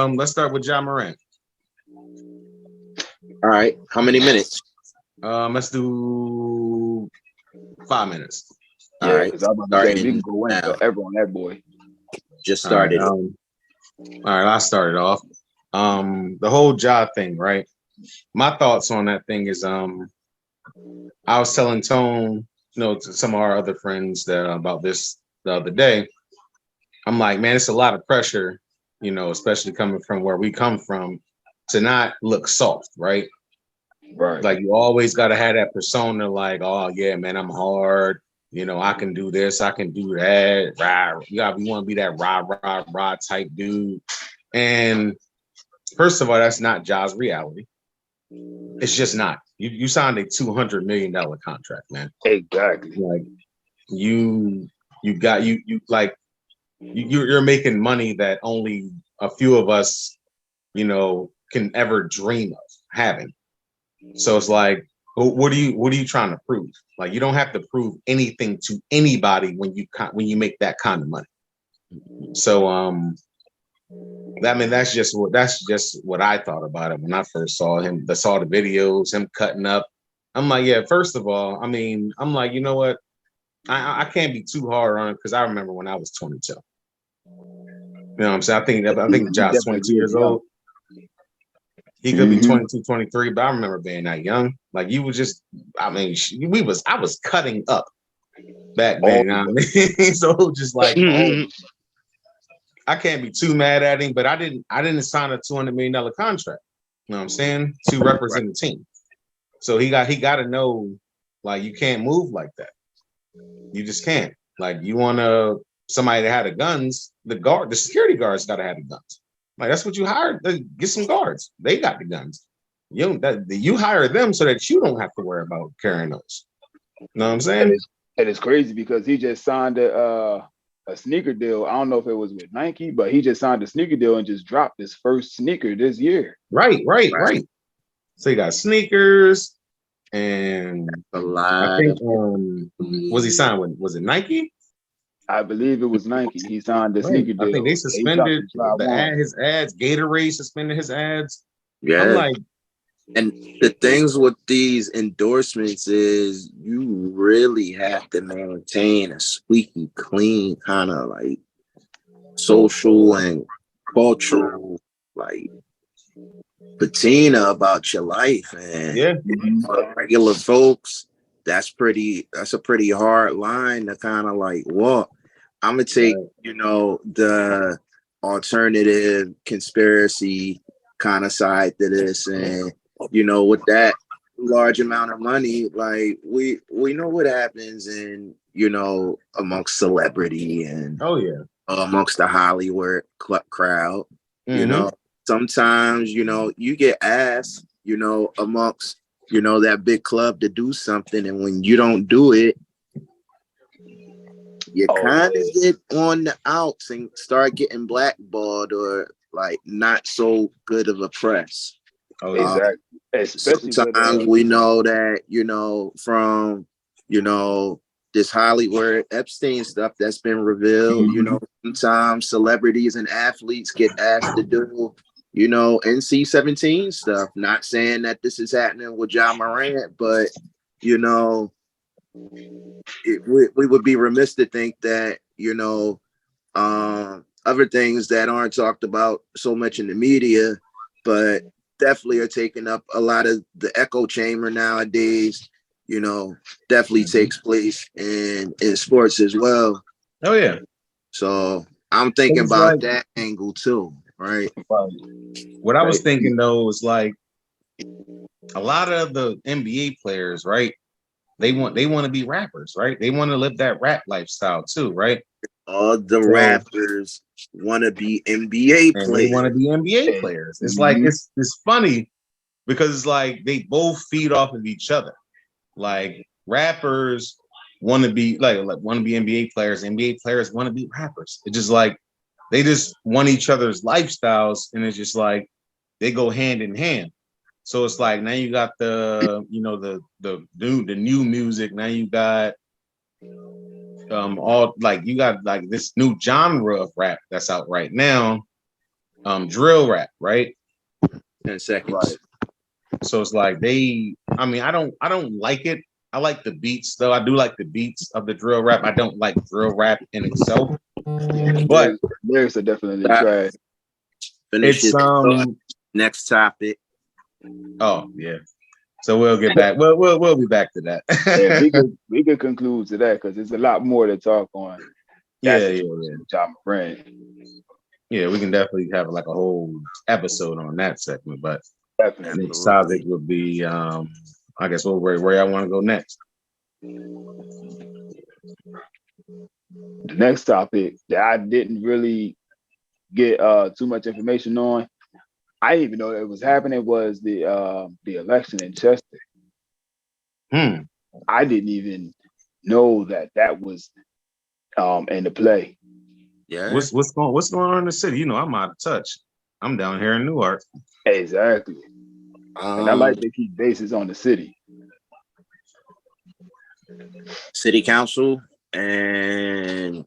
Let's start with Ja Morant. All right. How many minutes? Let's do 5 minutes. All Yeah, right. because I'm about to say we can Starting go in now. forever on that boy. Just All right. started it. All right. I started off. The whole Ja thing, right? My thoughts on that thing is, I was telling Tone, to some of our other friends that about this the other day. I'm like, man, it's a lot of pressure, especially coming from where we come from, to not look soft, right? Right. Like you always got to have that persona, like, oh yeah, man, I'm hard. I can do this, I can do that. Rah, we want to be that rah type dude. And first of all, that's not Ja's reality. It's just not. You signed a $200 million contract, man. Exactly. Like you're making money that only a few of us, can ever dream of having. So it's like, what are you trying to prove? Like you don't have to prove anything to anybody when you make that kind of money. So that's just what I thought about it when I first saw him. Saw the videos, him cutting up. I'm like, yeah. First of all, I'm like, you know what? I can't be too hard on it because I remember when I was 22. You know what I'm saying? I think He Josh's definitely 22 years is young. old. He could be 22, 23, but I remember being that young. Like you was just, I was cutting up back then. You know what I mean? So just like, I can't be too mad at him, but I didn't sign a $200 million contract. You know what I'm saying? To represent the team. So he got to know, like, you can't move like that. You just can't. Like, you want somebody that had the guns, the security guards got to have the guns. Like, that's what you hired. Get some guards. They got the guns. You hire them so that you don't have to worry about carrying those. You know what I'm saying? And it's crazy because he just signed a sneaker deal. I don't know if it was with Nike, but he just signed a sneaker deal and just dropped his first sneaker this year. Right. So you got sneakers, and A lot. I think was he signed with? Was it Nike? I believe it was Nike. He signed the sneaker deal. I think they suspended He his ads. Gatorade suspended his ads. Yeah. I'm like, and the things with these endorsements is you really have to maintain a squeaky clean kind of like social and cultural like patina about your life, and yeah, for regular folks, that's a pretty hard line to kind of like walk. I'm gonna take the alternative conspiracy kind of side to this, and with that large amount of money, like we know what happens in amongst celebrity and amongst the Hollywood crowd. Sometimes you get asked amongst that big club to do something, and when you don't do it, you kind of get on the outs and start getting blackballed or like not so good of a press. Exactly. Especially sometimes we know that from this Hollywood Epstein stuff that's been revealed. Sometimes celebrities and athletes get asked to do NC-17 stuff. Not saying that this is happening with Ja Morant, but we would be remiss to think that other things that aren't talked about so much in the media, but definitely are taking up a lot of the echo chamber nowadays, definitely takes place in sports as well. Oh yeah. So I'm thinking about that angle too, right? What I was thinking though is like a lot of the NBA players, right? They want to be rappers, right? They want to live that rap lifestyle too, right? All the rappers want to be NBA players. They want to be NBA players. It's like it's funny because it's like they both feed off of each other. Like rappers want to be want to be NBA players. NBA players want to be rappers. It's just like they just want each other's lifestyles, and it's just like they go hand in hand. So it's like now you got the new music. Now you got all like you got like this new genre of rap that's out right now, drill rap, right? 10 seconds. Right. So it's like I don't like it. I like the beats though. I do like the beats of the drill rap. I don't like drill rap in itself. Yeah, But lyrics are definitely That- trash. Finish it's it. Next topic. oh yeah. So we'll get back. We'll be back to that. Yeah, we could conclude to that because there's a lot more to talk on. Yeah. Which I'm a friend. Yeah, we can definitely have like a whole episode on that segment. But Definitely. next topic would be I guess where y'all want to go next. The next topic that I didn't really get too much information on, I didn't even know it was happening, was the election in Chester. I didn't even know that was in the play. Yeah. What's going on in the city? You know, I'm out of touch. I'm down here in Newark. Exactly. And I like to keep bases on the city. City council and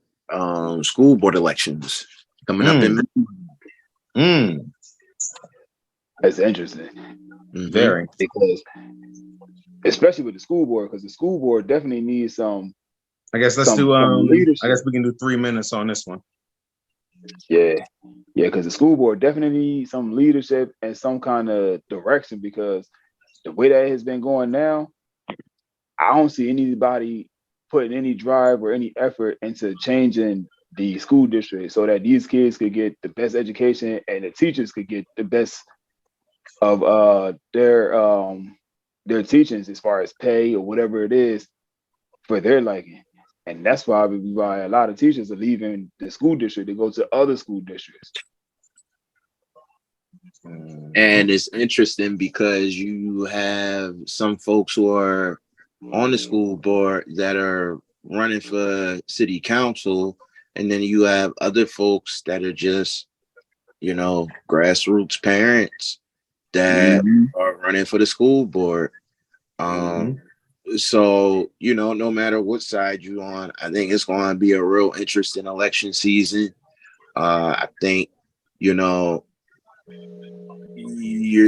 school board elections coming up in That's interesting. Very. Because especially with the school board, because the school board definitely needs some. I guess let's do leadership. I guess we can do 3 minutes on this one. Yeah, because the school board definitely needs some leadership and some kind of direction, because the way that has been going now, I don't see anybody putting any drive or any effort into changing the school district so that these kids could get the best education and the teachers could get the best of their teachings as far as pay or whatever it is for their liking. And that's why a lot of teachers are leaving the school district to go to other school districts. And it's interesting because you have some folks who are on the school board that are running for city council, and then you have other folks that are just, grassroots parents that are running for the school board. So, no matter what side you're on, I think it's going to be a real interesting election season. I think, you're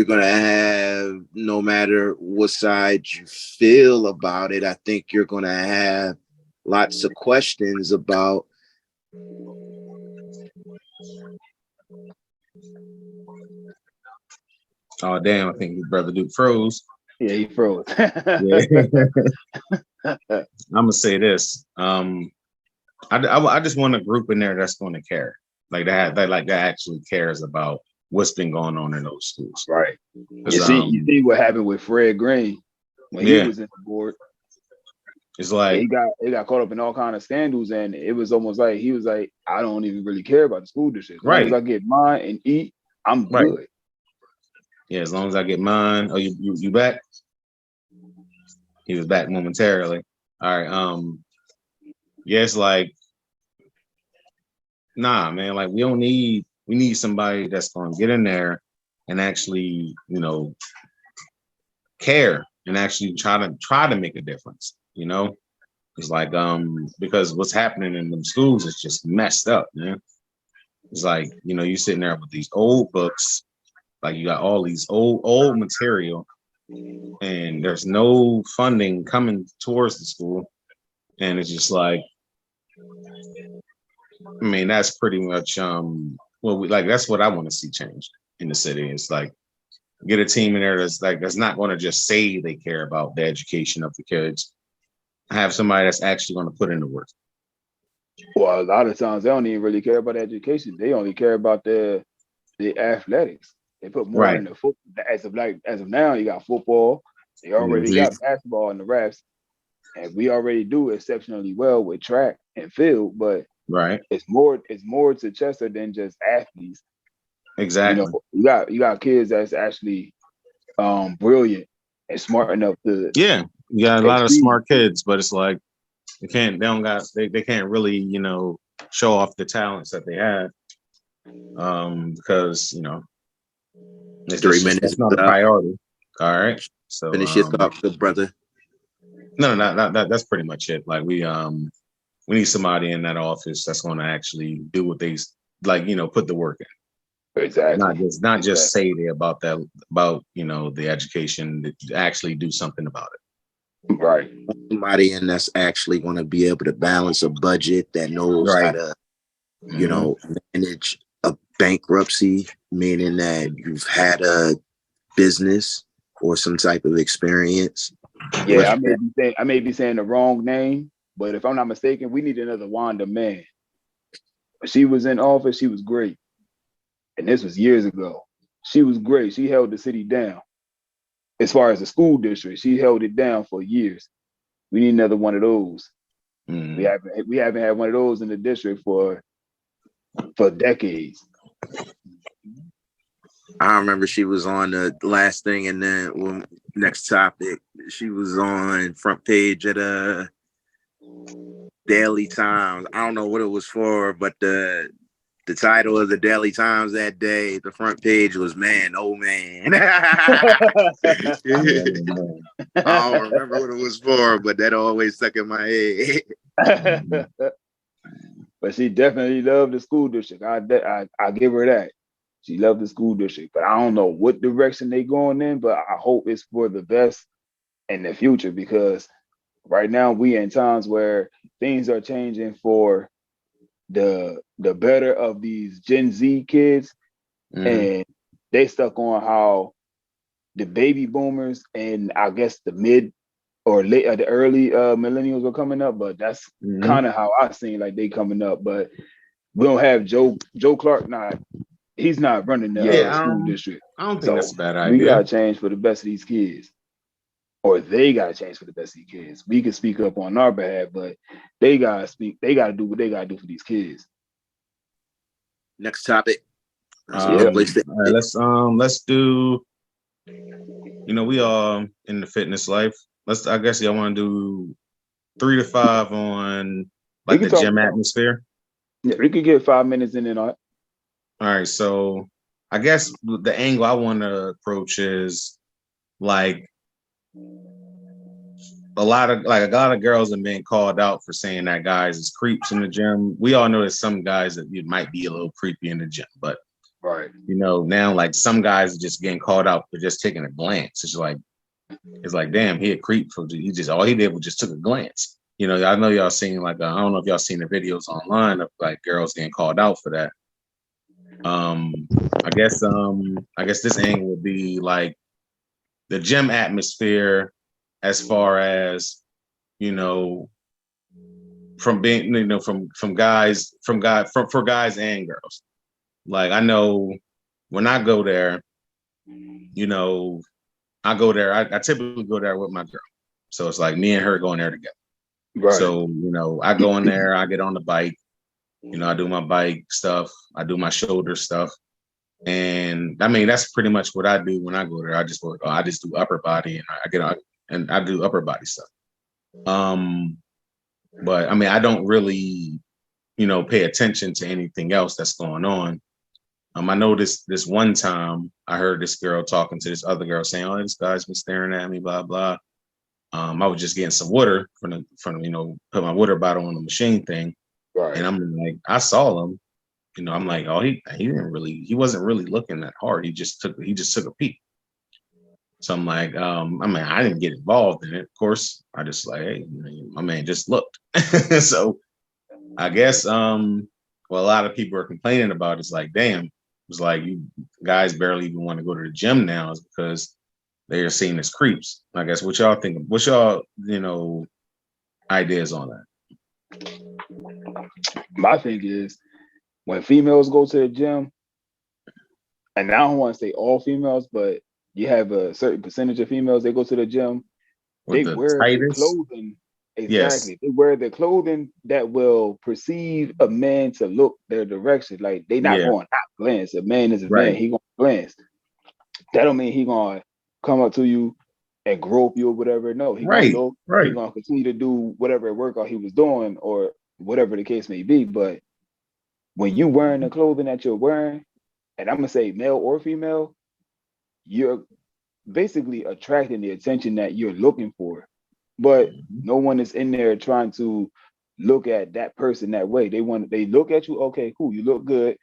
going to have, no matter what side you feel about it, I think you're going to have lots of questions about oh damn, I think his brother Duke froze. Yeah, he froze. Yeah. I'm gonna say this. I just want a group in there that's going to care, that actually cares about what's been going on in those schools. Right. You see what happened with Fred Green when he was in the board. It's like he got caught up in all kind of scandals, and it was almost like he was like, I don't even really care about the school district. As long as I get mine and eat, I'm good. Yeah, as long as I get mine. Oh, you back? He was back momentarily. All right. Yeah, it's like, nah, man. Like we need somebody that's gonna get in there and actually, care and actually try to make a difference. It's like because what's happening in them schools is just messed up, man. It's like, you're sitting there with these old books, like you got all these old material, and there's no funding coming towards the school, and it's just like, I mean, that's pretty much that's what I want to see changed in the city. It's like, get a team in there that's not going to just say they care about the education of the kids. Have somebody that's actually going to put in the work. Well, a lot of times they don't even really care about education. They only care about the athletics. They put more in the football. As of now, you got football. They already got basketball in the refs, and we already do exceptionally well with track and field. But it's more to Chester than just athletes. Exactly. You got kids that's actually brilliant and smart enough to. Yeah, you got a lot of smart kids, but it's like they can't really show off the talents that they have because it's 3 minutes. It's not a priority. All right, so finish your thought, good brother. No, that's pretty much it. Like we need somebody in that office that's going to actually do what they put the work in. Exactly. Not just say there about that, about the education, to actually do something about it. Right. Somebody in that's actually going to be able to balance a budget, that knows how Right. to manage a bankruptcy, meaning that you've had a business or some type of experience. Yeah, I may be saying the wrong name, but if I'm not mistaken, we need another Wanda Man. When she was in office, she was great. And this was years ago. She was great. She held the city down. As far as the school district, she held it down for years. We need another one of those. We haven't had one of those in the district for decades. I remember she was on the last thing, and then next topic, she was on front page at a Daily Times. I don't know what it was for, but the title of the Daily Times that day, the front page was "Man, oh man." I don't remember what it was for, but that always stuck in my head. But she definitely loved the school district. I give her that. She loved the school district, but I don't know what direction they going in, but I hope it's for the best in the future, because right now we in times where things are changing for the better of these Gen Z kids, and they stuck on how the baby boomers and I guess the mid or late the early millennials were coming up, but that's kind of how I seen like they coming up. But we don't have Joe Clark. He's not running the school district. I don't think that's a bad idea. We gotta change for the best of these kids, or they gotta change for the best of these kids. We can speak up on our behalf, but they gotta speak. They gotta do what they gotta do for these kids. Next topic. Let's do. We all in the fitness life. I guess y'all want to do 3 to 5 on like the gym atmosphere. Yeah, we could get 5 minutes in and out. All right, so I guess the angle I want to approach is like a lot of girls have been called out for saying that guys is creeps in the gym. We all know there's some guys that it might be a little creepy in the gym, but right, now like some guys are just getting called out for just taking a glance. It's like damn, he a creep for all he did was just took a glance. I know y'all seen I don't know if y'all seen the videos online of like girls getting called out for that. I guess this angle would be like the gym atmosphere as far as from being from guys for guys and girls. Like I know when I go there, I go there, I typically go there with my girl, so it's like me and her going there together. Right. So I go in there, I get on the bike, I do my bike stuff, I do my shoulder stuff. And I mean, that's pretty much what I do when I go there. I just do upper body, and I get on and I do upper body stuff. But I mean, I don't really, pay attention to anything else that's going on. I know this one time I heard this girl talking to this other girl saying, "Oh, this guy's been staring at me, blah blah." I was just getting some water from put my water bottle on the machine thing, right. And I'm like, I saw him. I'm like, oh, he wasn't really looking that hard. He just took a peek. So I'm like, I didn't get involved in it. Of course, I just like, hey, my man just looked. So I guess, a lot of people are complaining about it's like, damn, it's like you guys barely even want to go to the gym now is because they are seen as creeps. I guess what y'all think? What's y'all, ideas on that? My thing is, when females go to the gym, and I don't want to say all females, but you have a certain percentage of females, they go to the gym, they wear the clothing. Exactly. Yes. They wear the clothing that will perceive a man to look their direction. Like they not going to glance. A man is a man. He gonna glance. That don't mean he gonna come up to you and grope you or whatever. No, he gonna look. He gonna continue to do whatever workout he was doing or whatever the case may be. But when you wearing the clothing that you're wearing, and I'm gonna say male or female, you're basically attracting the attention that you're looking for. But no one is in there trying to look at that person that way. They look at you, okay, cool, you look good.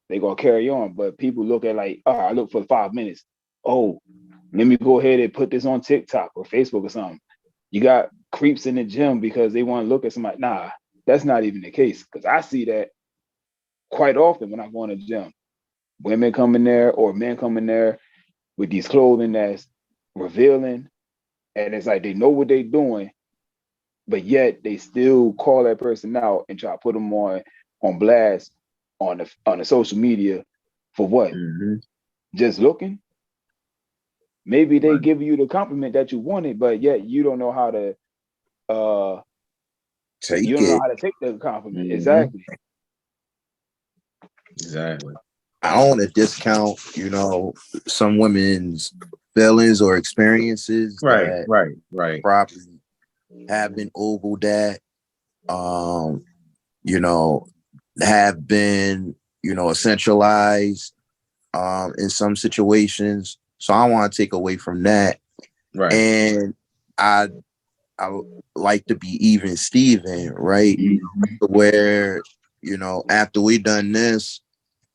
they gonna carry on. But people look at like, oh, I look for 5 minutes. Oh, let me go ahead and put this on TikTok or Facebook or something. You got creeps in the gym because they want to look at somebody. Nah, that's not even the case. Because I see that quite often when I go in the gym. Women come in there or men come in there with these clothing that's revealing, and it's like they know what they're doing, but yet they still call that person out and try to put them on blast on the social media for what? Mm-hmm. Just looking. Maybe they Right. give you the compliment that you wanted, but yet you don't know how to Take you don't know it. how to take the compliment. Mhm. Exactly. Exactly. I don't want to discount, some women's feelings or experiences Right. that Right. probably have been ogled at, you know, have been, essentialized in some situations. So I want to take away from that. Right. And I like to be even Steven, right? Where, after we done this,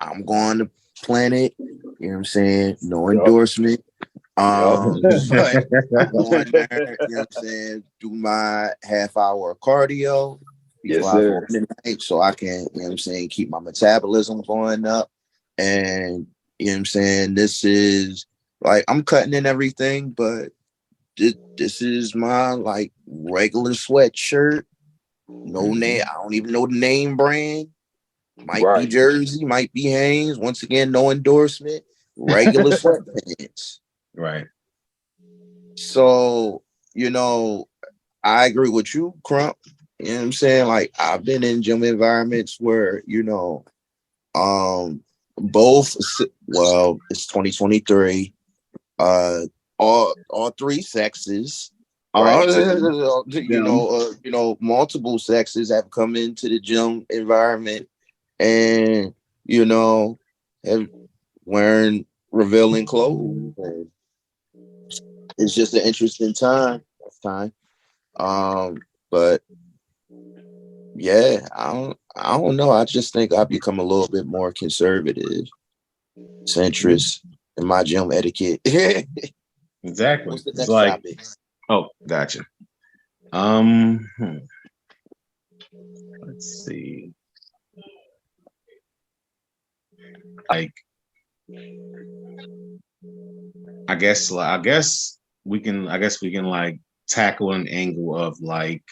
I'm going to Planet, you know what I'm saying? No endorsement. But I'm going there, you know what I'm saying, do my half-hour cardio Yes, before I go sir. in the night so I can, you know what I'm saying, keep my metabolism going up. And you know what I'm saying, this is like I'm cutting in everything, but this is my like regular sweatshirt. No name, I don't even know the name brand. Might be Right. Jersey, might be Hanes. Once again, no endorsement. Regular sweatpants. Right. So, I agree with you, Crump. You know what I'm saying? Like, I've been in gym environments where, both, well, it's 2023. All three sexes, Right. multiple sexes have come into the gym environment and, have wearing revealing clothes. And it's just an interesting time. But yeah, I don't know. I just think I've become a little bit more conservative, centrist in my gym etiquette. Exactly. What's the It's next like, topic? oh, gotcha. Let's see. Like, I guess we can like tackle an angle of like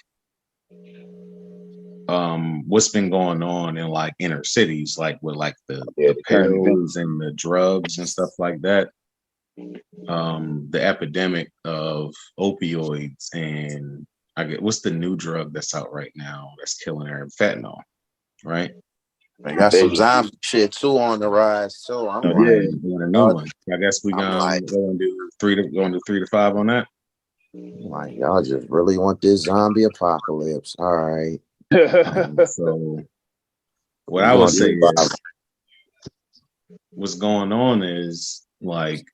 what's been going on in like inner cities, like with like the current event. pills and the drugs and stuff like that. The epidemic of opioids and I get what's the new drug that's out right now that's killing her? Fentanyl, right? They got some zombie shit too on the rise too. I'm like, Yeah. A new one. I guess we I'm like, going to do 3 to 5 on that. y'all just really want this zombie apocalypse. All right. So what We I would gonna say do is what's going on is like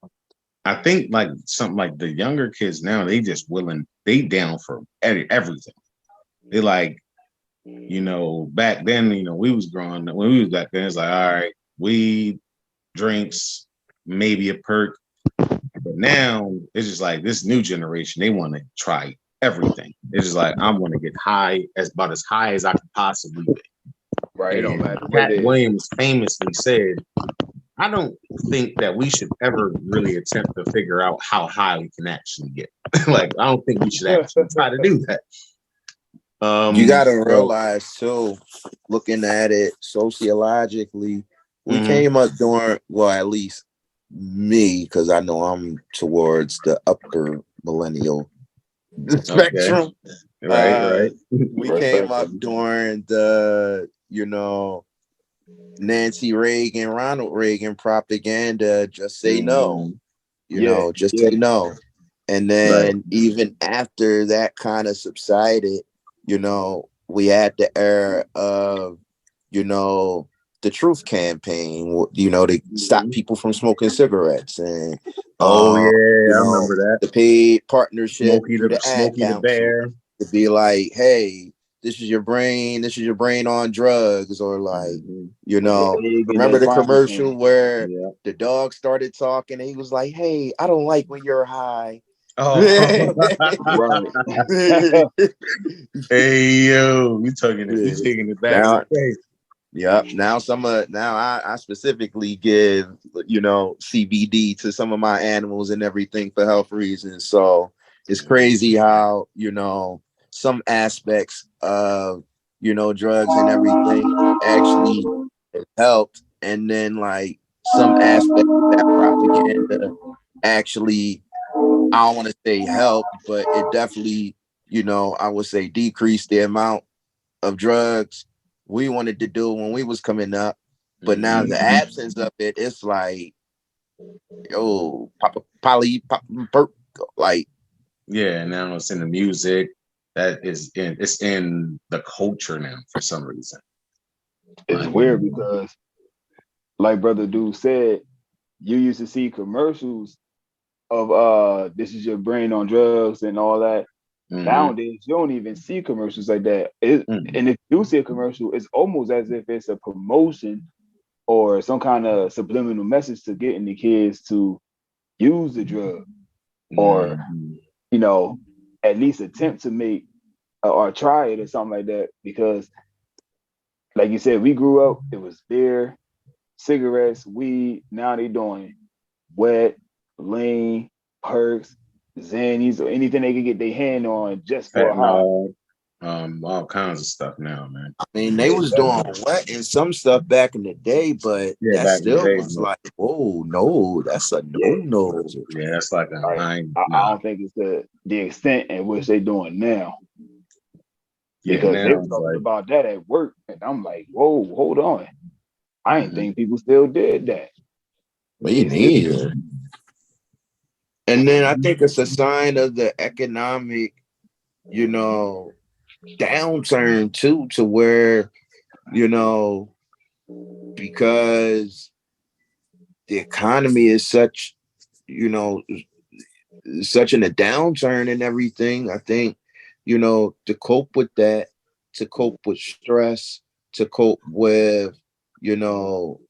I think like something like the younger kids now they just willing they down for everything. They like back then we was growing when we was back then it's like all right weed drinks maybe a perk but now it's just like this new generation they want to try everything. It's just like I want to get high about as high as I can possibly be. Right. It don't And matter what Pat it is. Williams famously said, I don't think that we should ever really attempt to figure out how high we can actually get. Like, I don't think we should actually try to do that. you gotta realize too, looking at it sociologically, we came up during, well, at least me, because I know I'm towards the upper millennial spectrum. Right. We came up during the, Nancy Reagan, Ronald Reagan propaganda, just say no, say no. And then even after that kind of subsided, we had the era of, the truth campaign, to stop people from smoking cigarettes and I remember that. the paid partnership Smokey through the ad the council Bear to be like, hey, this is your brain on drugs, or like, you know, Yeah, remember the commercial where Yeah. the dog started talking and he was like, "Hey, I don't like when you're high." Oh, right. hey yo, you taking it back to Now, the face. yeah. Now I specifically give, you know, CBD to some of my animals and everything for health reasons. So it's crazy how, you know, some aspects of, you know, drugs and everything actually helped, and then like some aspects of that propaganda actually, I don't want to say help, but it definitely, you know, I would say decreased the amount of drugs we wanted to do when we was coming up. But now the absence of it, it's like, yo, like, Yeah, now it's in the music. It's in the culture now for some reason. It's weird because, like Brother Dude said, you used to see commercials of this is your brain on drugs and all that. Nowadays, you don't even see commercials like that. And if you see a commercial, it's almost as if it's a promotion or some kind of subliminal message to getting the kids to use the drug, or you know, at least attempt to make or try it or something like that. Because, like you said, we grew up, it was beer, cigarettes, weed. Now they doing wet, lean, perks, Xannies, or anything they can get their hand on just for a high. All kinds of stuff now, man. I mean, they was doing what and some stuff back in the day, but that still was like, whoa, no, that's a no. Yeah, that's like I don't think it's the extent at which they doing now. Yeah, because now they were talking about that at work, and I'm like, whoa, hold on. I didn't think people still did that. Me neither. And then I think it's a sign of the economic, you know, downturn too, to where, you know, because the economy is such, you know, such in a downturn and everything. I think, you know, to cope with that, to cope with stress, to cope with, you know,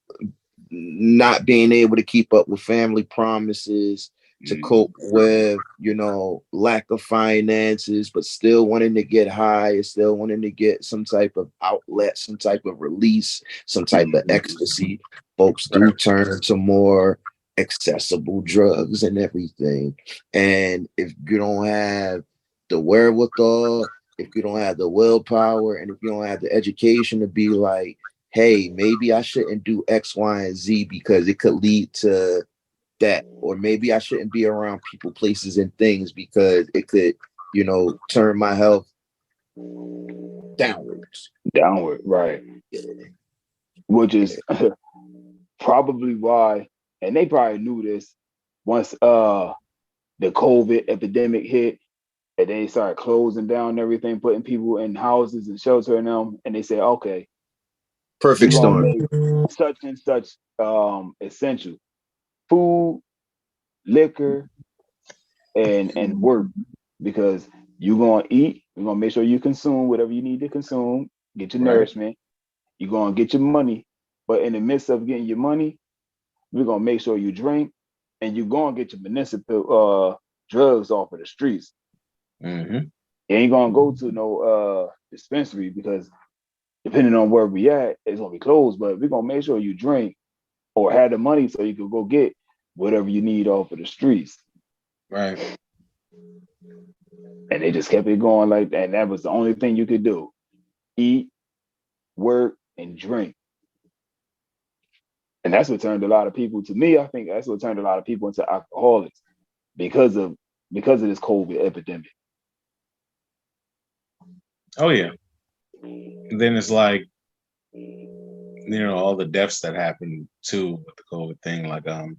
not being able to keep up with family promises, to cope with, you know, lack of finances, but still wanting to get high, still wanting to get some type of outlet, some type of release, some type of ecstasy. Folks do turn to more accessible drugs and everything. And if you don't have the wherewithal, if you don't have the willpower, and if you don't have the education to be like, hey, maybe I shouldn't do X, Y, and Z because it could lead to that. Or maybe I shouldn't be around people, places, and things because it could, you know, turn my health downwards. Downward, right. Which is probably why, and they probably knew this once the COVID epidemic hit, and they started closing down everything, putting people in houses and sheltering them, and they said, okay, Perfect storm. Make such and such essential food, liquor, and work, because you're gonna eat, you're gonna make sure you consume whatever you need to consume, get your nourishment, you're gonna get your money, but in the midst of getting your money, we're gonna make sure you drink, and you're gonna get your municipal drugs off of the streets. You ain't gonna go to no dispensary because depending on where we at, it's gonna be closed. But we're gonna make sure you drink or have the money so you can go get whatever you need off of the streets. Right. And they just kept it going like that. And that was the only thing you could do. Eat, work, and drink. And that's what turned a lot of people, to me, I think that's what turned a lot of people into alcoholics because of this COVID epidemic. Oh yeah. And then it's like, you know, all the deaths that happened too with the COVID thing. Like, you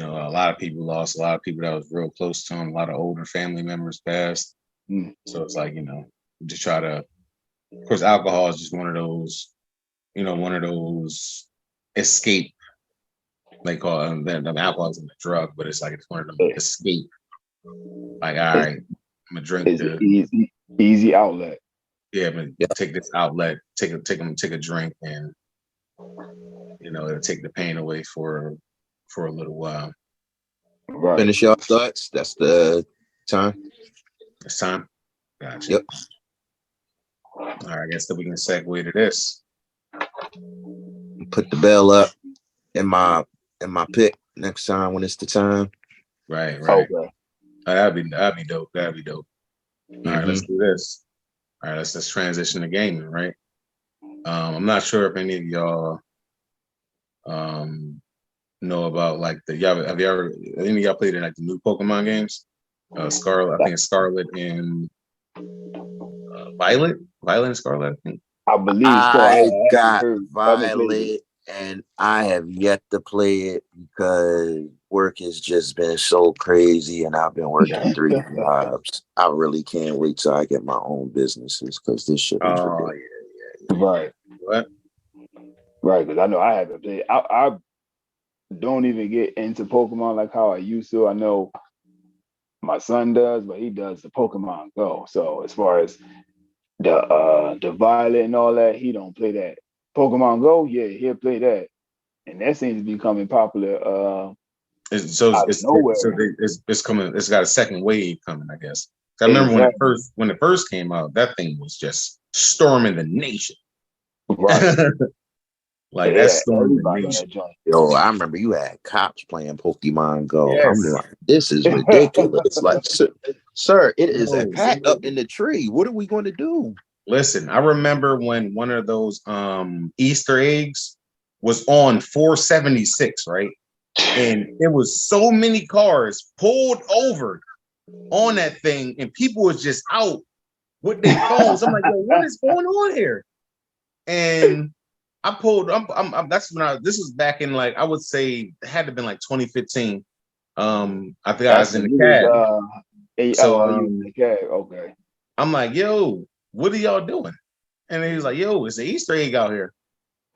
know, a lot of people lost, a lot of people that was real close to them, a lot of older family members passed. So it's like, you know, just try to, of course, alcohol is just one of those, you know, escape. They call it, alcohol isn't a drug, but it's like, it's one of them escape. Like, all right, I'm gonna drink it's Easy outlet. Yeah, but take this outlet, take a drink, and it'll take the pain away for a little while. Right. Finish your thoughts. That's the time. It's time. Gotcha. Yep. All right, I guess that we can segue to this. Put the bell up in my pick next time when it's the time. Right. Okay. That'd be dope. That'd be dope. All right, let's do this. All right, let's transition to gaming, right? I'm not sure if any of y'all know about like any of y'all played in like the new Pokemon games? Scarlet, I think it's Scarlet and Violet and Scarlet, I think. I believe so. I got Violet, and I have yet to play it because work has just been so crazy, and I've been working 3 jobs. I really can't wait till I get my own businesses because this shit is ridiculous. Yeah. Right. What? Right, because I know I haven't played. I don't even get into Pokemon like how I used to. I know my son does, but he does the Pokemon Go. So as far as the Violet and all that, he don't play that. Pokemon Go, yeah, he'll play that, and that seems to be becoming popular. It's coming. It's got a second wave coming, I guess. I remember when it first came out, that thing was just storming the nation. Right. Like that's storming the nation. Yo, I remember you had cops playing Pokemon Go. Yes. I'm like, this is ridiculous. Like, sir, it is a cat up in the tree. What are we going to do? Listen, I remember when one of those Easter eggs was on 476, right? And it was so many cars pulled over on that thing, and people was just out with their phones. I'm like, yo, what is going on here? And I pulled. That's when this was back in like I would say it had to have been like 2015. I think I was in the cab. Okay. I'm like, yo, what are y'all doing? And he was like, yo, it's an Easter egg out here.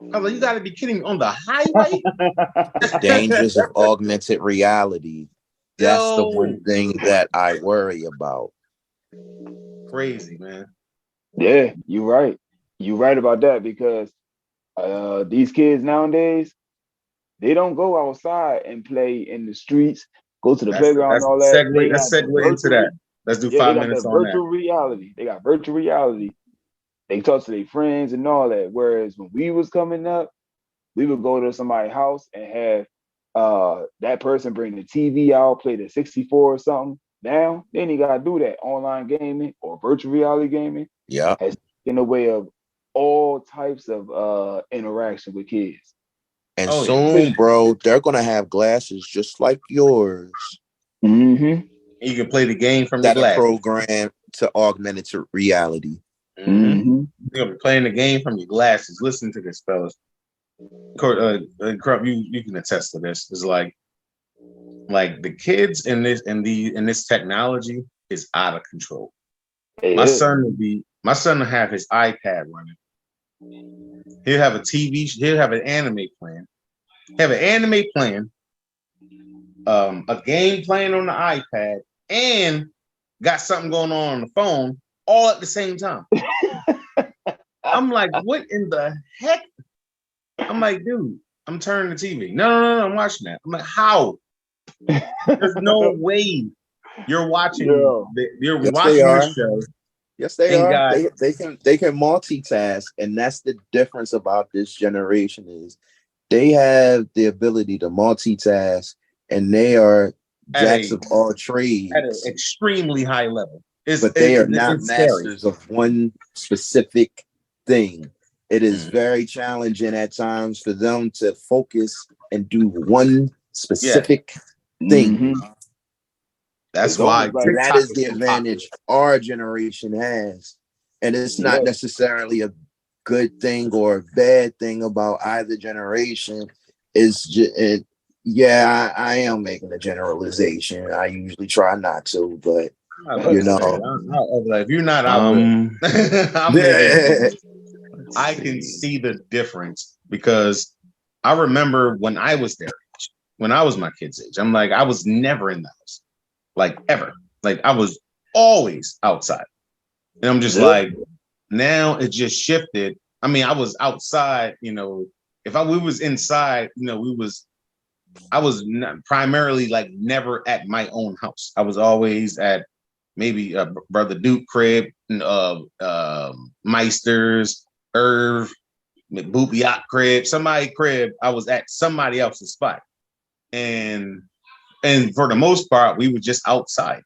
I was like, you got to be kidding me, on the highway? The dangers of augmented reality. That's the one thing that I worry about. Crazy, man. Yeah, you're right. You're right about that because these kids nowadays, they don't go outside and play in the streets, go to the playground and all that. Let's segue into that. Let's do 5 minutes on virtual reality. They got virtual reality. They talk to their friends and all that. Whereas when we was coming up, we would go to somebody's house and have that person bring the TV out, play the 64 or something. Now, then you gotta do that online gaming or virtual reality gaming. Yeah, has in the way of all types of interaction with kids. And soon, bro, they're gonna have glasses just like yours. Mm-hmm. You can play the game from your glasses. Programmed to augmented reality. Mm-hmm. You're gonna be playing the game from your glasses. Listen to this, fellas. Crump, you can attest to this. It's like the kids in this technology is out of control. My son will have his iPad running. He'll have a TV. He'll have an anime playing. A game playing on the iPad, and got something going on the phone all at the same time. I'm like, what in the heck? I'm like, dude, I'm turning the TV. No, I'm watching that. I'm like, how? There's no way you're watching. You're watching this show. Yes, they are. They can multitask, and that's the difference about this generation is they have the ability to multitask, and they are jacks of all trades at an extremely high level. But they are not masters of one specific thing. It is very challenging at times for them to focus and do one specific thing. Mm-hmm. That's why that is the advantage our generation has. And it's not necessarily a good thing or a bad thing about either generation. It's just, I am making a generalization. I usually try not to, but you know, if you're not, I will. I can see the difference because I remember when I was their age, when I was my kid's age, I'm like, I was never in the house, like ever. Like I was always outside. And I'm just like, now it just shifted. I mean, I was outside, you know, we was inside, you know, I was primarily like never at my own house. I was always at maybe Brother Duke crib, Meister's, Irv, Boop Yacht crib, somebody crib. I was at somebody else's spot. And for the most part, we were just outside.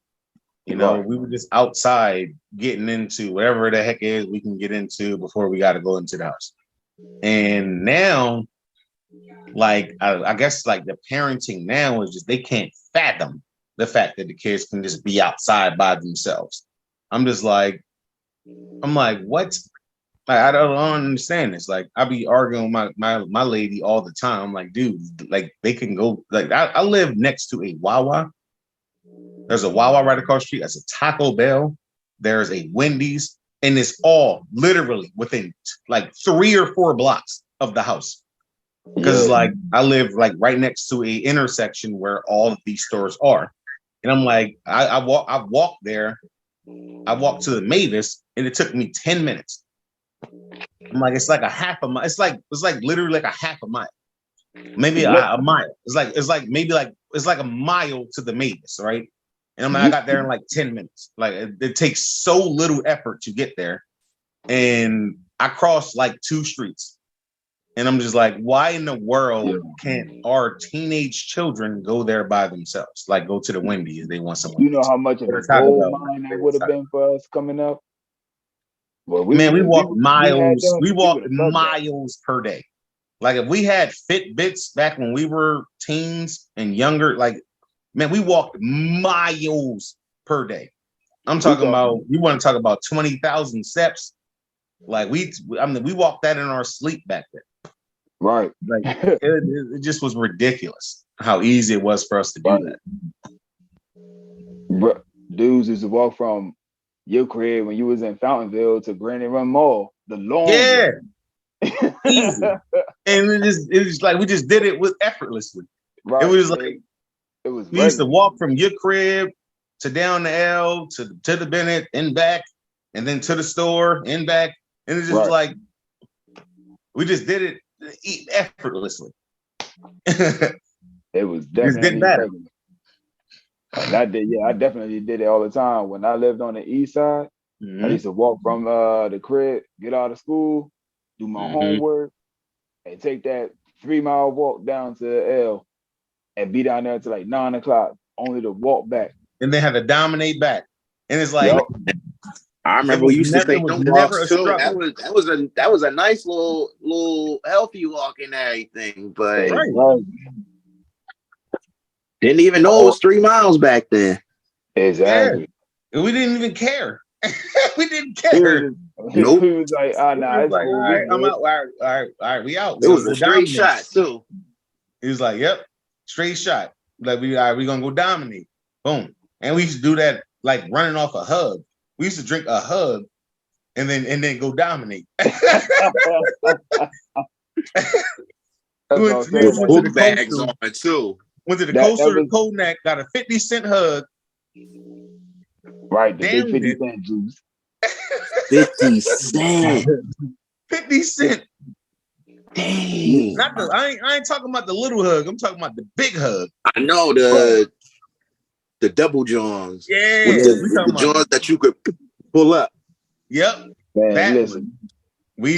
You know, we were just outside getting into whatever the heck is we can get into before we got to go into the house. And now, like, I guess like the parenting now is just they can't fathom the fact that the kids can just be outside by themselves. I'm like, what? Like, I don't understand this. Like, I be arguing with my lady all the time. I'm like, dude, like they can go. Like, I live next to a Wawa. There's a Wawa right across the street. There's a Taco Bell. There's a Wendy's, and it's all literally within like 3 or 4 blocks of the house. Because it's like I live like right next to a intersection where all of these stores are, and I'm like, I walked there. I walked to the Mavis, and it took me 10 minutes. I'm like, it's like a half a mile. It's like literally like a half a mile, maybe a mile. It's like maybe like it's like a mile to the Mavis, right? And I'm like, I got there in like 10 minutes. Like it takes so little effort to get there, and I crossed like 2 streets. And I'm just like, why in the world can't our teenage children go there by themselves? Like, go to the Wendy's if they want something. You know how much of a gold mine that would have been for us coming up? Well, we walked miles. We walked miles per day. Like, if we had Fitbits back when we were teens and younger, like, man, we walked miles per day. I'm talking about, you want to talk about 20,000 steps? Like, we walked that in our sleep back then. Right. Like it just was ridiculous how easy it was for us to do that. Bro, dudes used to walk from your crib when you was in Fountainville to Granite Run Mall. The long easy. And it was like we just did it with effortlessly. Right. It was like we used to walk from your crib to down the L to the Bennett and back, and then to the store and back. And it's just like we just did it effortlessly. It was definitely better. I definitely did it all the time. When I lived on the east side, I used to walk from the crib, get out of school, do my homework, and take that 3-mile walk down to the L and be down there until like 9 o'clock, only to walk back. And they had to dominate back. And it's like I remember we used to take them walks too. That was a nice little healthy walk and everything, but didn't even know it was 3 miles back then. Exactly. Yeah. We didn't even care. We didn't care. Nope. He was like, nah, it's like, all right, I'm out. All right, we out. It was a straight shot too. He was like, yep, straight shot. Like we gonna go dominate. Boom. And we used to do that like running off a hug. We used to drink a hug and then go dominate. With book bags on it too. Went to the coaster to Konak, got a 50-cent hug. Right, the big 50-cent juice. 50 cents. 50 cents. Dang. I ain't talking about the little hug. I'm talking about the big hug. I know the double johns. Yeah. The johns that you could pull up. Yep. Man, listen. We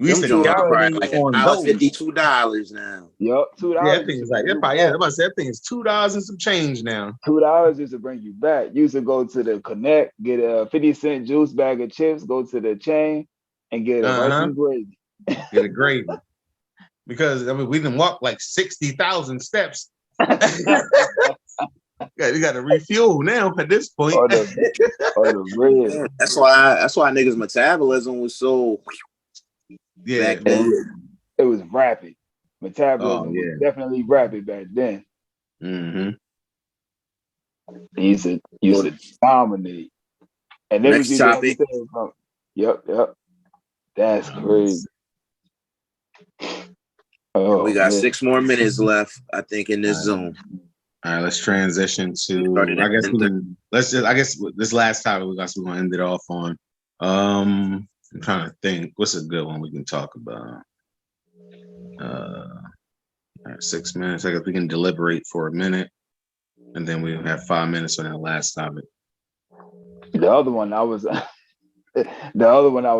used to dominate like $52 now. Yep, $2. Yeah, that thing is like that thing is $2 and some change now. $2 used to bring you back. You used to go to the Connect, get a 50-cent juice bag of chips, go to the chain, and get a rice and gravy. Get a gravy. Because we didn't walk like 60,000 steps. You got to refuel now at this point. That's why niggas' metabolism was so. Yeah, it was rapid. Metabolism was definitely rapid back then. He used to dominate. And then next topic. Yep. That's crazy. We got 6 more minutes left, I think, in this zone. All right, let's transition to. I guess we can. Let's just. I guess this last topic we're gonna end it off on. I'm trying to think. What's a good one we can talk about? All right, 6 minutes. I guess we can deliberate for a minute, and then we have 5 minutes on that last topic. The other one I was,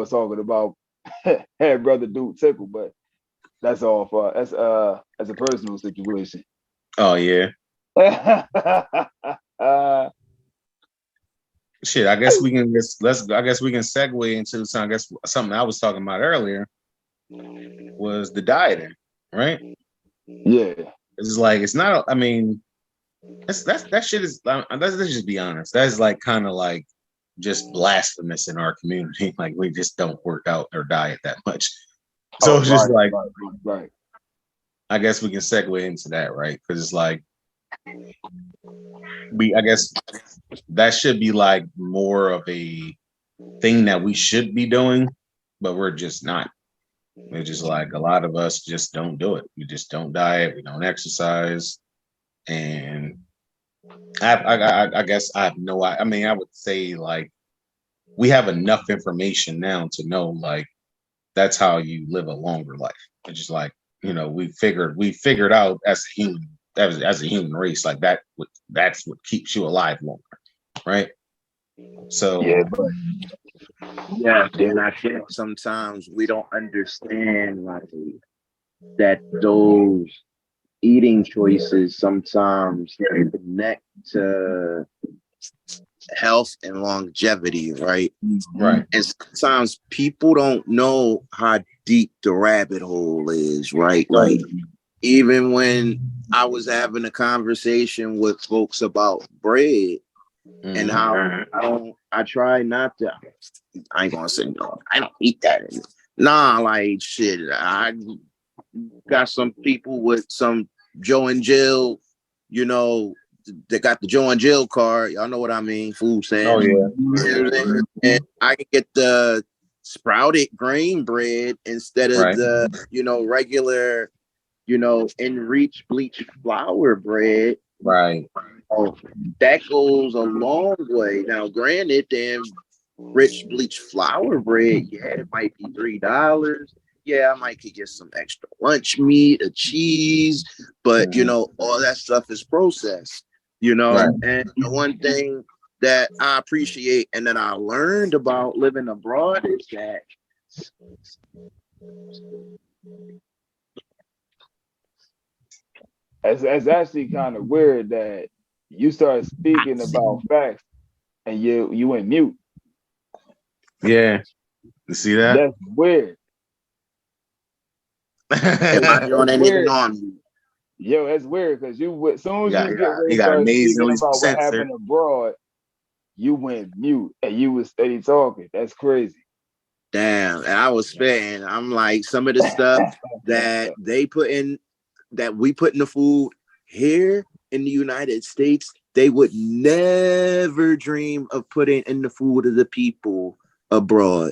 talking about had Brother Duke tickle, but that's all for that's a personal situation. Oh yeah. Shit, I guess we can I guess we can segue into some. I guess something I was talking about earlier was the dieting, right? Yeah, it's like it's not. I mean, that shit is. Let's just be honest. That is like kind of like just blasphemous in our community. Like we just don't work out or diet that much. So it's just right. I guess we can segue into that, right? Because it's like I guess that should be like more of a thing that we should be doing, but we're just not. We're just like a lot of us just don't do it. We just don't diet. We don't exercise, and I guess I have no. I mean, I would say like we have enough information now to know like that's how you live a longer life. It's just like we figured out as a human as a human race like that's what keeps you alive longer, right? So then I think sometimes we don't understand like that those eating choices sometimes connect to health and longevity, right? Right. And sometimes people don't know how deep the rabbit hole is, right? Like even when I was having a conversation with folks about bread and how I try not to, I ain't gonna say no, I don't eat that. Nah, like shit, I got some people with some Joe and Jill, they got the Joe and Jill card. Y'all know what I mean? Food stamps. Oh yeah. And I can get the sprouted grain bread instead of the, regular, enriched bleach flour bread. Right. That goes a long way. Now, granted, then rich bleach flour bread, it might be $3. Yeah, I might could get some extra lunch meat, a cheese, but all that stuff is processed. Right. And the one thing that I appreciate and that I learned about living abroad is that it's actually kind of weird that you start speaking about facts and you went mute. Yeah, you see that? That's weird. Am I doing anything on you? Yo, that's weird because as soon as you get ready to start speaking about what happened abroad, you went mute and you was steady talking. That's crazy. Damn, and I was spitting. I'm like, some of the stuff that they put in, that we put in the food here in the United States, they would never dream of putting in the food of the people abroad.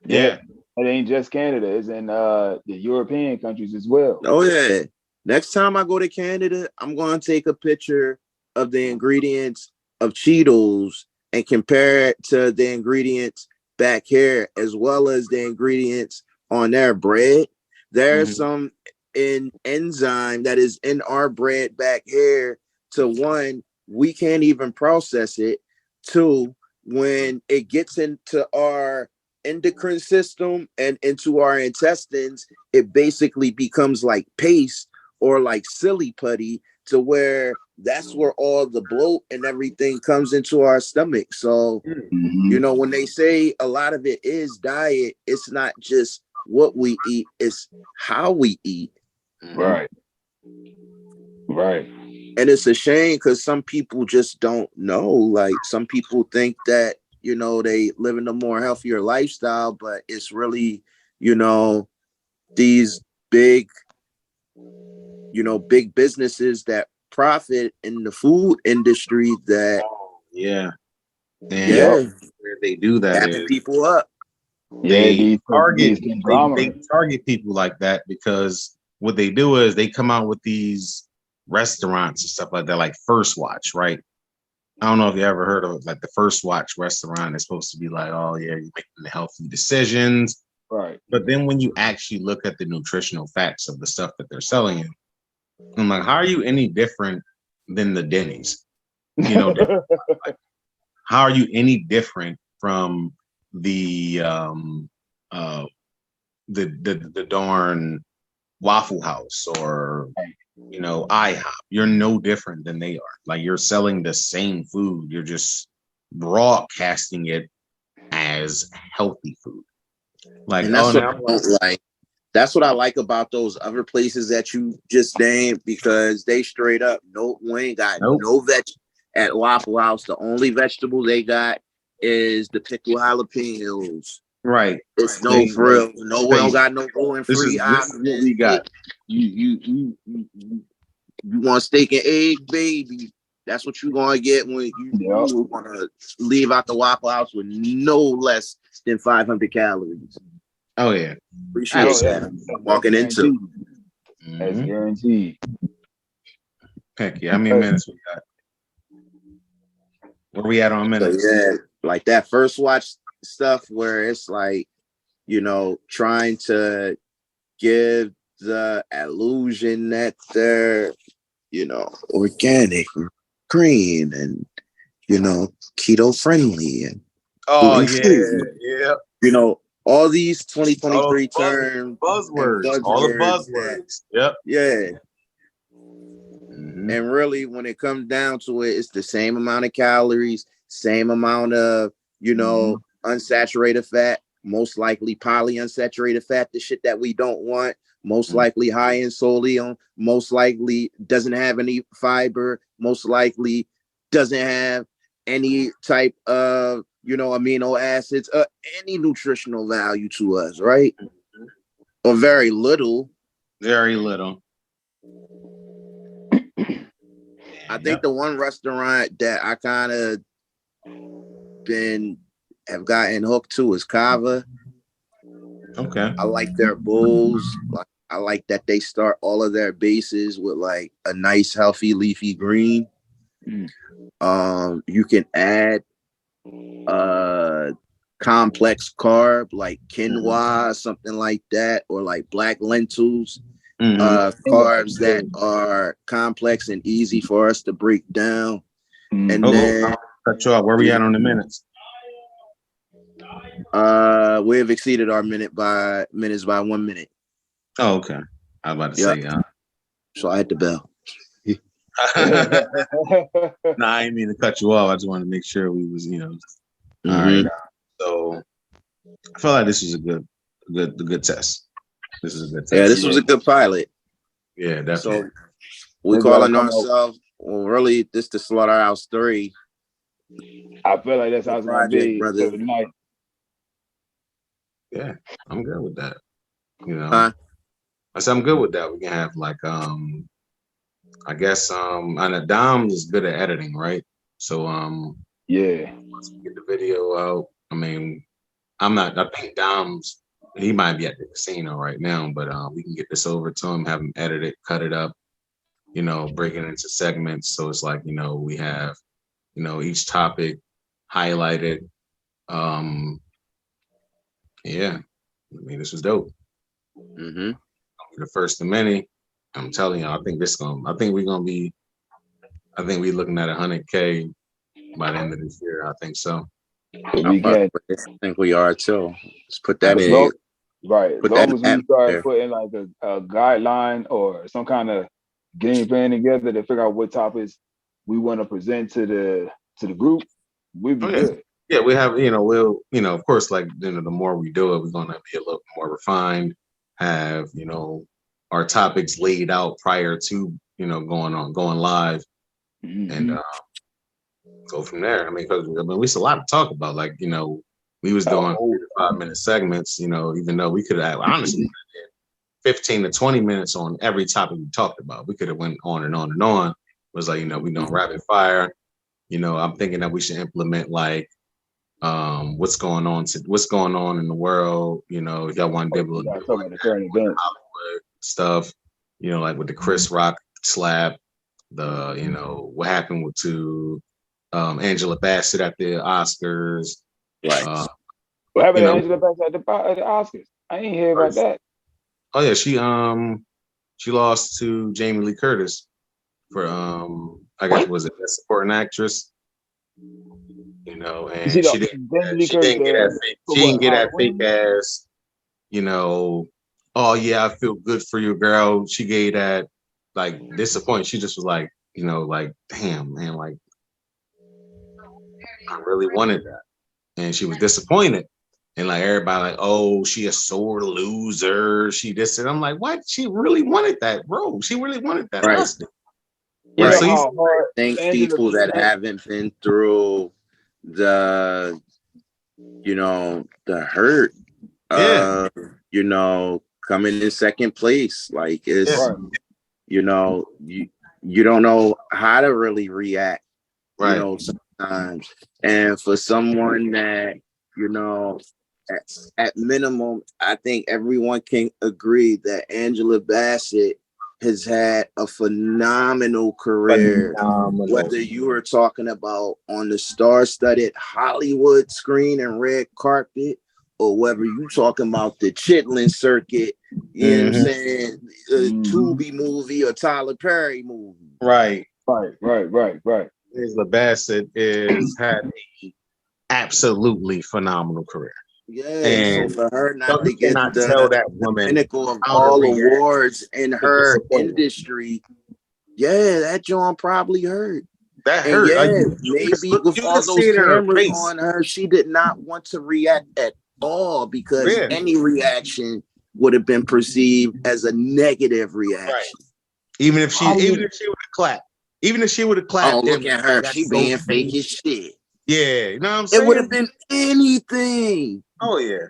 Yeah. It ain't just Canada, it's in the European countries as well. Oh yeah. Next time I go to Canada, I'm going to take a picture of the ingredients of Cheetos and compare it to the ingredients back here, as well as the ingredients on their bread. There's some enzyme that is in our bread back here. To one, we can't even process it. Two, when it gets into our endocrine system and into our intestines, it basically becomes like paste or like silly putty, to where that's where all the bloat and everything comes into our stomach. So, when they say a lot of it is diet, it's not just what we eat, it's how we eat. Right. And it's a shame because some people just don't know. Like some people think that, they live in a more healthier lifestyle, but it's really, these big businesses that profit in the food industry that where they do that is people up. They target people like that because what they do is they come out with these restaurants and stuff like that, like First Watch, right? I don't know if you ever heard of like the First Watch restaurant. It's supposed to be like, oh yeah, you're making the healthy decisions. Right. But then when you actually look at the nutritional facts of the stuff that they're selling you, I'm like, how are you any different than the Denny's? You know, like, how are you any different from the the darn Waffle House or IHOP? You're no different than they are. Like you're selling the same food. You're just broadcasting it as healthy food. Like, and that's what I like about those other places that you just named, because they straight up we ain't got no veg at Waffle House. The only vegetable they got is the pickled jalapenos. Right. It's no frills. No, we don't got no gluten-free this is what we got. You want steak and egg, baby? That's what you're gonna get when you want to leave out the Waffle House with no less than 500 calories. Oh yeah, appreciate that. Walking into. That's guaranteed. Heck yeah! How many minutes we got? Where we at on minutes? So, yeah, like that First Watch stuff where it's like, trying to give the illusion that they're, organic, green, and keto friendly, and yeah. All these 2023 terms, buzzwords, all the buzzwords. Yep. Yeah. And really, when it comes down to it, it's the same amount of calories, same amount of, unsaturated fat, most likely polyunsaturated fat, the shit that we don't want, most likely high in sodium, most likely doesn't have any fiber, most likely doesn't have any type of, amino acids, any nutritional value to us, right? Or very little. Very little. I think the one restaurant that I kind of have gotten hooked to is Kava. Okay. I like their bowls. I like that they start all of their bases with like a nice, healthy, leafy green. You can add complex carb like quinoa, something like that, or like black lentils. Carbs that are complex and easy for us to break down. And then cut you off. Where we at on the minutes? We have exceeded our minutes by 1 minute. Oh, okay. I was about to say, so I hit the bell. No, I didn't mean to cut you off. I just wanted to make sure we was, all right. So I feel like this was a good test. This is a good test. Yeah, this was a good pilot. Yeah, definitely. So we calling ourselves, really, this the Slaughterhouse 3. I feel like that's how it's gonna be for tonight. Yeah, I'm good with that. I said I'm good with that. We can have like I guess and Dom is good at editing, right? So yeah. Once we get the video out, I think Dom's he might be at the casino right now, but we can get this over to him, have him edit it, cut it up, break it into segments. So it's like, we have, each topic highlighted. Yeah, this was dope. The first of many. I'm telling you, I think we're looking at 100K by the end of this year. I think so. I think we are too. Let's put that in. Right. As long as we start putting like a guideline or some kind of game plan together to figure out what topics we want to present to the group, we'll be good. Yeah, we have, we'll, of course, like, the more we do it, we're going to be a little more refined, have, our topics laid out prior to, going live and go from there. Because it's a lot to talk about. Like, we was doing 5-minute segments, even though we could have honestly 15 to 20 minutes on every topic we talked about. We could have went on and on and on. It was like, we doing rapid fire. I'm thinking that we should implement like what's going on in the world. If y'all want to do the current event Hollywood stuff, like with the Chris Rock slap, what happened to Angela Bassett at the Oscars. Right. What happened to Angela Bassett at the Oscars? I ain't hear about that. Oh yeah, she lost to Jamie Lee Curtis for I guess was it Best Supporting Actress. And she didn't get that fake ass, oh yeah, I feel good for you, girl. She gave that like disappointed. She just was like, like, damn, man, like I really wanted that. And she was disappointed. And like everybody like, oh, she a sore loser. She this and I'm like, what? She really wanted that, bro. She really wanted that. Right. Yeah, right. So I think people that haven't been through the hurt coming in second place, like it's you don't know how to really react, sometimes. And for someone that at minimum, I think everyone can agree that Angela Bassett has had a phenomenal career. Whether you were talking about on the star-studded Hollywood screen and red carpet, or whether you talking about the Chitlin circuit, you know what I'm saying, Tubi movie or Tyler Perry movie. Right. Angela Bassett had an absolutely phenomenal career. Yeah, and so for her not to get the pinnacle of all awards in her industry, that John probably hurt. That hurt. Maybe with all those cameras on her, she did not want to react at all because any reaction would have been perceived as a negative reaction. Right. Even if she would have clapped. Oh, look at her. She being fake as shit. Yeah, you know what I'm saying? It would have been anything. Oh yeah.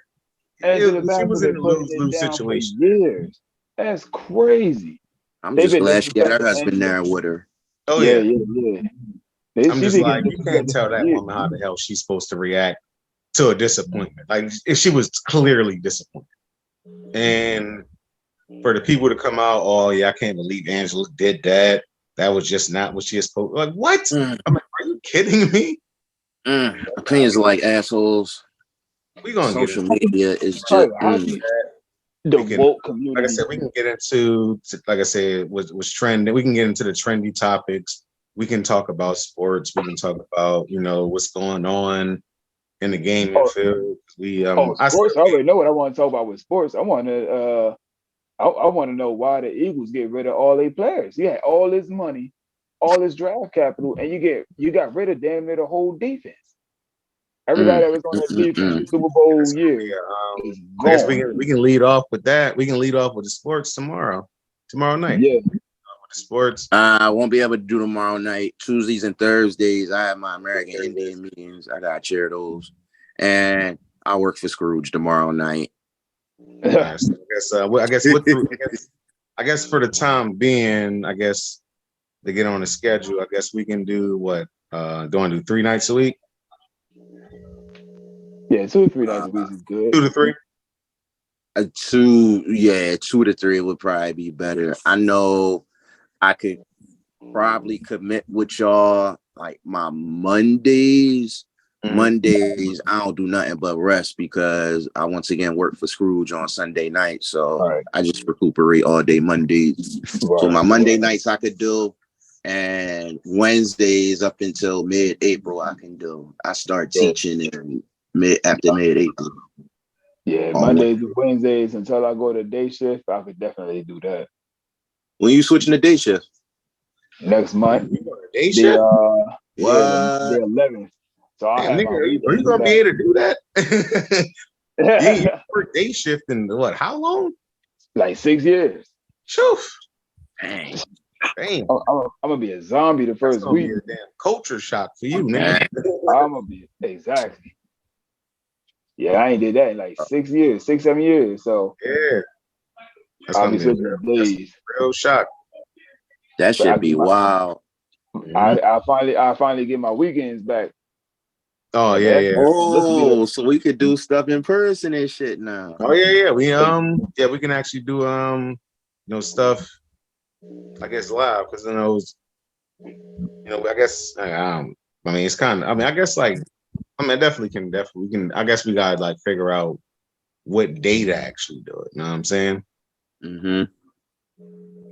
She was in a lose situation. Years. That's crazy. I'm just glad she got her husband there with her. Oh yeah. I'm just like, you can't tell that woman how the hell she's supposed to react to a disappointment. Like if she was clearly disappointed. And for the people to come out, oh yeah, I can't believe Angela did that. That was just not what she is supposed to. Like, what? I'm like, are you kidding me? Opinions like assholes. We gonna social media is just the woke community. Like I said, we can get into was trending. We can get into the trendy topics. We can talk about sports. We can talk about what's going on in the gaming field. Sports. I already know what I want to talk about with sports. I want to know why the Eagles get rid of all their players. You had all this money, all this draft capital, and you got rid of damn near the whole defense. Everybody that was on that defense Super Bowl year. I guess we can lead off with that. We can lead off with the sports tomorrow night. Yeah. With the sports. I won't be able to do tomorrow night. Tuesdays and Thursdays, I have my American Indian meetings. I got to chair those. And I work for Scrooge tomorrow night. I guess for the time being, I guess to get on the schedule, I guess we can do what? Do 3 nights a week? Yeah, 2 to 3 nights a week is good. 2 to 3? 2 to 3 would probably be better. I know I could probably commit with y'all like my Mondays. Mondays, I don't do nothing but rest because I once again work for Scrooge on Sunday night. So I just recuperate all day Mondays. So my Monday nights I could do, and Wednesdays up until mid-April I can do. I start teaching in after mid-April. Yeah, Mondays and Wednesdays until I go to day shift, I could definitely do that. When you switching to day shift? Next month. Day shift? The 11th. So are you gonna be able to do that? You work day shift in what? How long? Like 6 years. Shoo. Dang. I'm gonna be a zombie the first week. Be a damn culture shock for you, man. I'm gonna be exactly. Yeah, I ain't did that in like 6 years, 7 years. So yeah, I'll be switching days. Real shock. That should be wild. I finally get my weekends back. Oh yeah. Oh, so we could do stuff in person and shit now. Oh yeah. We can actually do stuff I guess live because I guess I mean, it's kind of. I mean, I guess like I definitely we can. I guess we gotta like figure out what day to actually do it. You know what I'm saying? Mm-hmm.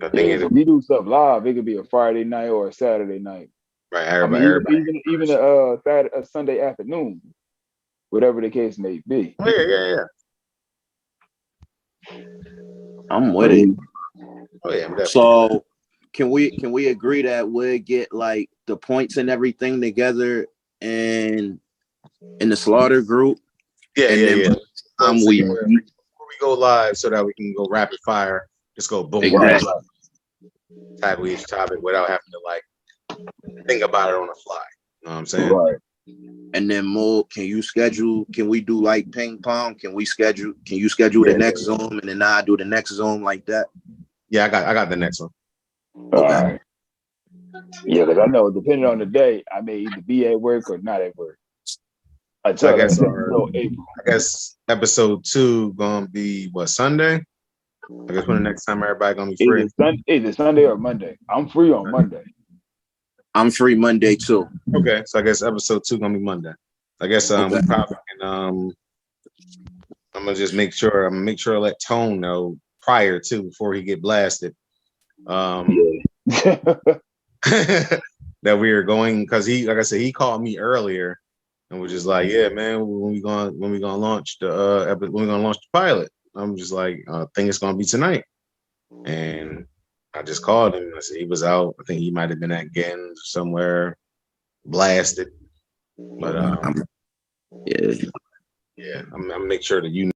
The thing is, If we do stuff live, it could be a Friday night or a Saturday night. right? I mean, Everybody. even a Sunday afternoon, whatever the case may be. Oh, yeah. I'm with it. Oh yeah, I'm definitely. So can we agree that we'll get like the points and everything together and in the slaughter group? Yeah. Before We go live so that we can go rapid fire, just go boom, exactly. Tackle each topic without having to like think about it on the fly. You know what I'm saying? Right. And then Mo, can we do like ping pong? Can you schedule the next Zoom and then I do the next Zoom like that? Yeah, I got the next one. Okay. All right. Yeah, because I know depending on the day, I may either be at work or not at work. Until April. I guess episode 2 gonna be what, Sunday? I guess when the next time everybody gonna be free. Either Sunday or Monday. I'm free on Monday. I'm free Monday too. Okay, so I guess episode 2 gonna be Monday. I guess we probably can I'm gonna make sure I let Tone know prior to before he get blasted. That we are going, because he, like I said, he called me earlier and was just like, yeah, man, when we gonna launch the pilot? I'm just like, I think it's gonna be tonight. And I just called him. I said he was out. I think he might have been at Gens somewhere, blasted. But yeah, I'm make sure that you